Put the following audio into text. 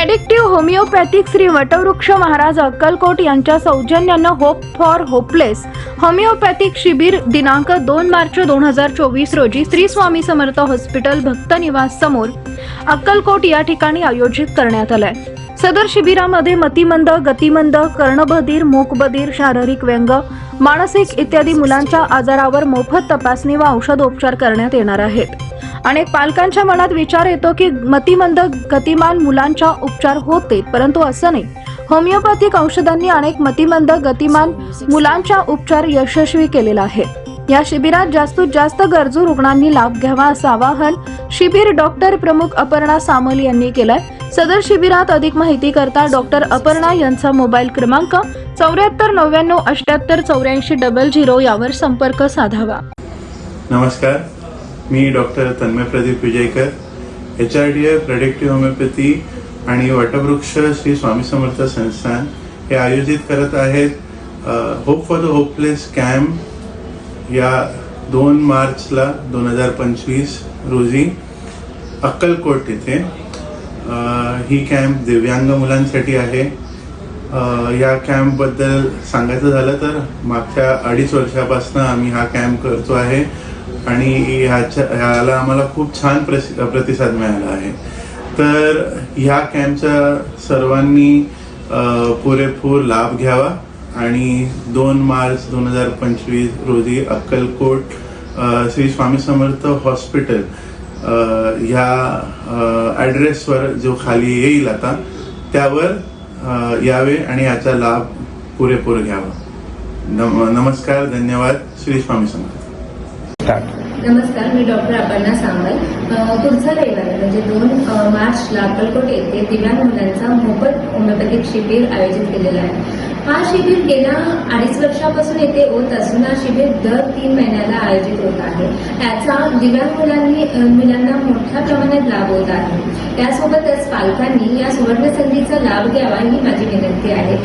Predictive homeopathic Shri वटवृक्ष महाराज अक्कलकोट यांच्या सौजन्यानं hope for hopeless homeopathic शिबिर दिनांक 2 मार्च 2024 रोजी श्री स्वामी समर्थ हॉस्पिटल भक्त निवास समोर अक्कलकोट या ठिकाणी आयोजित करण्यात आलंय। सदर शिबिरामध्ये मतिमंद, गतिमंद, कर्णबधीर, मूकबधीर, शारीरिक व्यंग, मानसिक इत्यादी मुलांच्या आजारावर मोफत तपासणी व औषधोपचार करण्यात येणार आहेत। अनेक पालकांच्या मनात विचार येतो की मतिमंद, गतिमान मुलांचा उपचार होते, परंतु असं नाही। होमिओपॅथिक औषधांनी अनेक मतिमंद, गतिमान मुलांचा उपचार यशस्वी केलेला आहे। या शिबिरात जास्तीत जास्त गरजू रुग्णांनी लाभ घ्यावा असं आवाहन शिबिर डॉक्टर प्रमुख अपर्णा सामल यांनी केलंय। सदर शिबिरात अधिक माहिती करता डॉक्टर अपर्णा यांचा मोबाईल क्रमांक 7490788400 यावर संपर्क साधावा। नमस्कार, मी doctor Tanmay Pradeep Vijaykar, HRDA predictive homeopathy आणि वटवृक्ष श्री स्वामी समर्थ संस्थान हे आयोजित करत आहेत hope for the hopeless camp या 2 मार्चला 2025 रोजी अक्कलकोट येथे। ही कॅम्प दिव्यांग मुलांसाठी आहे। या कॅम्पबद्दल सांगायचं झालं तर मागच्या 2.5 वर्षापासून आम्ही हा कॅम्प करतो आहे आणि ह्याला आम्हाला खूप छान प्रतिसाद मिळाला आहे। तर ह्या कॅम्पचा सर्वांनी पुरेपूर लाभ घ्यावा आणि 2 मार्च 2025 रोजी अक्कलकोट श्री स्वामी समर्थ हॉस्पिटल ह्या ॲड्रेसवर जो खाली येईल आता त्यावर यावे आणि याचा लाभ पुरेपूर घ्यावा। नमस्कार, धन्यवाद। श्री स्वामी समर्थ। नमस्कार, मी डॉक्टर अपर्णा सामल। पुढचा रविवार म्हणजे 2 मार्चला अक्कलकोट येथे दिव्यांग मुलांचा मोफत होमिओपॅथिक शिबिर आयोजित केलेला आहे। हा शिबिर गेल्या 2.5 वर्षापासून येथे होत असून हा शिबिर दर 3 महिन्याला आयोजित होत आहे। याचा दिव्यांग मुलांना मोठ्या प्रमाणात लाभ होत आहे। त्यासोबतच पालकांनी या सुवर्ण संधीचा लाभ घ्यावा ही माझी विनंती आहे।